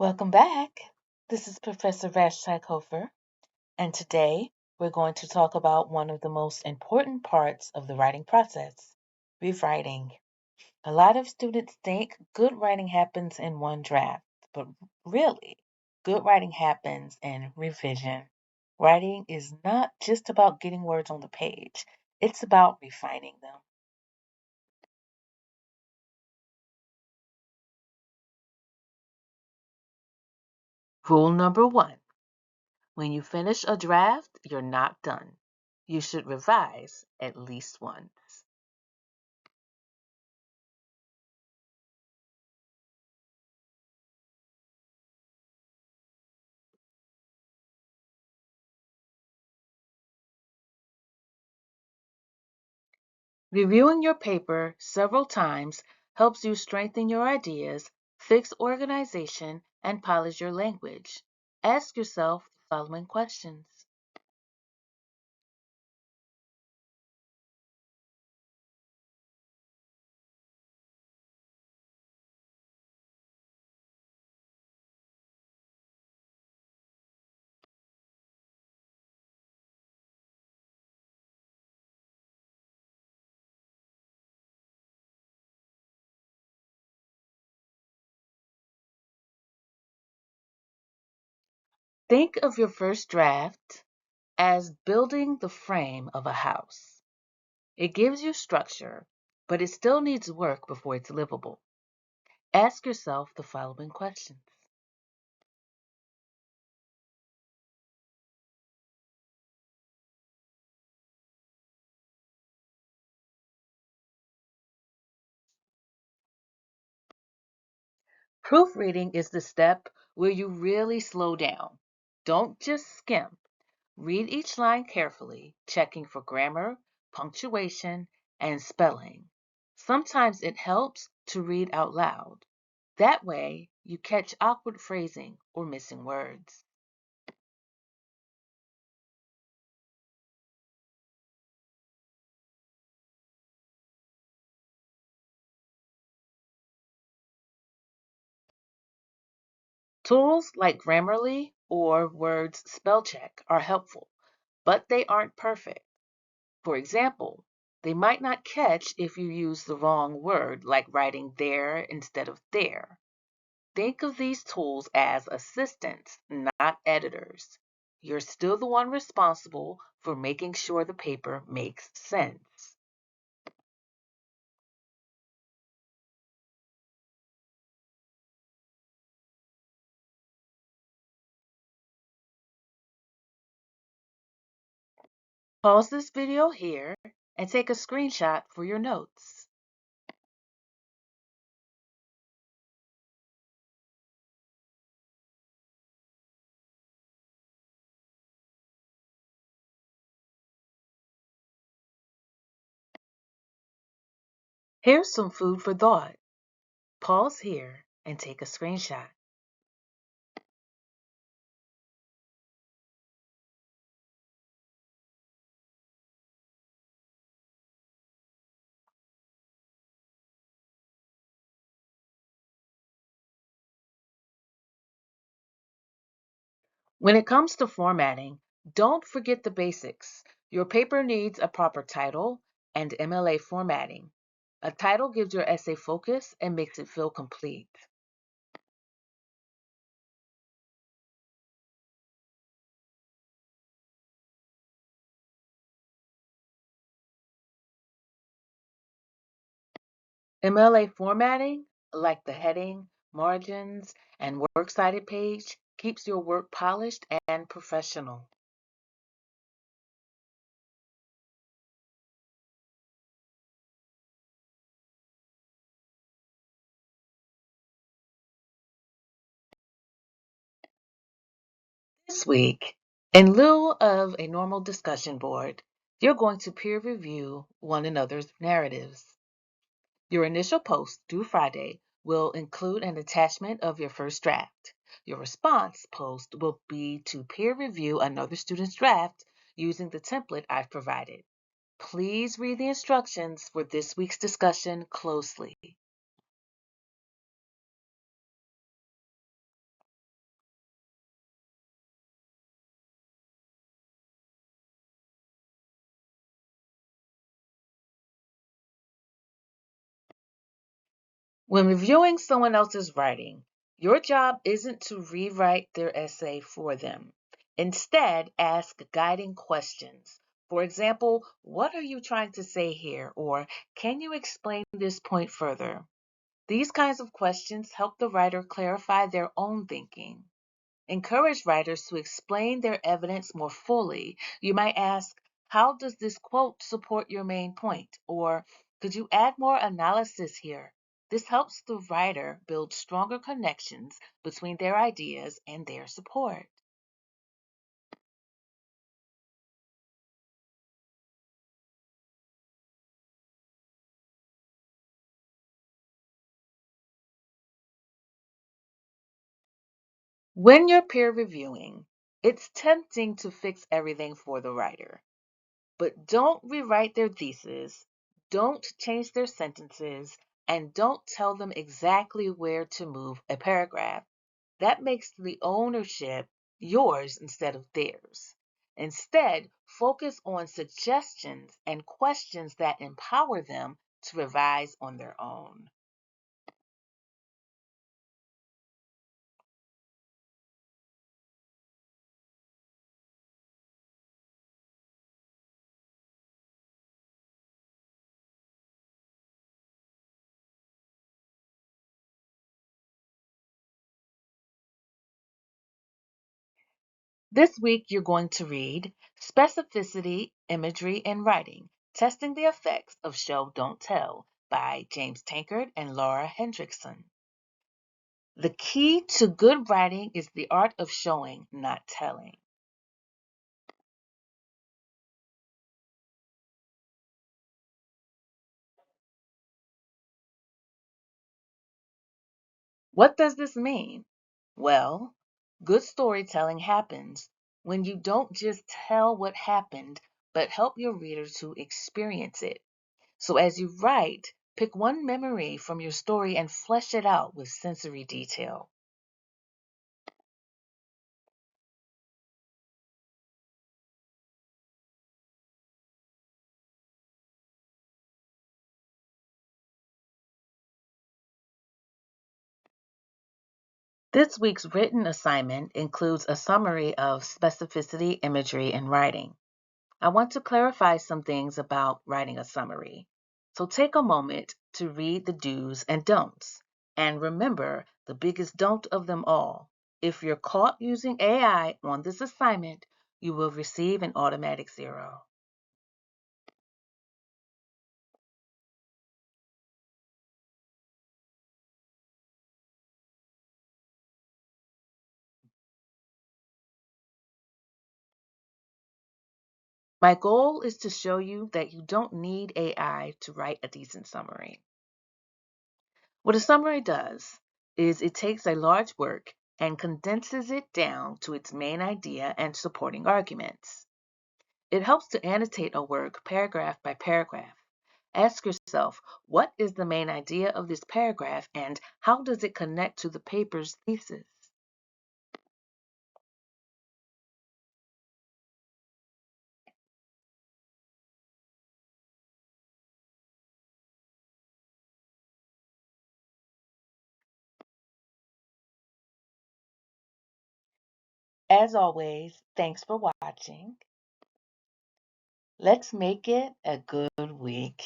Welcome back. This is Professor Vashtikhofer, and today we're going to talk about one of the most important parts of the writing process, rewriting. A lot of students think good writing happens in one draft, but really, good writing happens in revision. Writing is not just about getting words on the page, it's about refining them. Rule number one: when you finish a draft, you're not done. You should revise at least once. Reviewing your paper several times helps you strengthen your ideas, fix organization, and polish your language. Ask yourself the following questions. Think of your first draft as building the frame of a house. It gives you structure, but it still needs work before it's livable. Ask yourself the following questions. Proofreading is the step where you really slow down. Don't just skim. Read each line carefully, checking for grammar, punctuation, and spelling. Sometimes it helps to read out loud. That way, you catch awkward phrasing or missing words. Tools like Grammarly or Word's spell check are helpful, but they aren't perfect. For example, they might not catch if you use the wrong word, like writing there instead of there. Think of these tools as assistants, not editors. You're still the one responsible for making sure the paper makes sense. Pause this video here and take a screenshot for your notes. Here's some food for thought. Pause here and take a screenshot. When it comes to formatting, don't forget the basics. Your paper needs a proper title and MLA formatting. A title gives your essay focus and makes it feel complete. MLA formatting, like the heading, margins, and works cited page, keeps your work polished and professional. This week, in lieu of a normal discussion board, you're going to peer review one another's narratives. Your initial post due Friday will include an attachment of your first draft. Your response post will be to peer review another student's draft using the template I've provided. Please read the instructions for this week's discussion closely. When reviewing someone else's writing, your job isn't to rewrite their essay for them. Instead, ask guiding questions. For example, what are you trying to say here? Or can you explain this point further? These kinds of questions help the writer clarify their own thinking. Encourage writers to explain their evidence more fully. You might ask, how does this quote support your main point? Or could you add more analysis here? This helps the writer build stronger connections between their ideas and their support. When you're peer reviewing, it's tempting to fix everything for the writer. But don't rewrite their thesis, don't change their sentences, and don't tell them exactly where to move a paragraph. That makes the ownership yours instead of theirs. Instead, focus on suggestions and questions that empower them to revise on their own. This week, you're going to read Specificity, Imagery, and Writing Testing the Effects of Show Don't Tell by James Tankard and Laura Hendrickson. The key to good writing is the art of showing, not telling. What does this mean? Well, good storytelling happens when you don't just tell what happened, but help your reader to experience it. So as you write, pick one memory from your story and flesh it out with sensory detail. This week's written assignment includes a summary of specificity, imagery, and writing. I want to clarify some things about writing a summary. So take a moment to read the do's and don'ts. And remember the biggest don't of them all. If you're caught using AI on this assignment, you will receive an automatic 0. My goal is to show you that you don't need AI to write a decent summary. What a summary does is it takes a large work and condenses it down to its main idea and supporting arguments. It helps to annotate a work paragraph by paragraph. Ask yourself, what is the main idea of this paragraph and how does it connect to the paper's thesis? As always, thanks for watching. Let's make it a good week.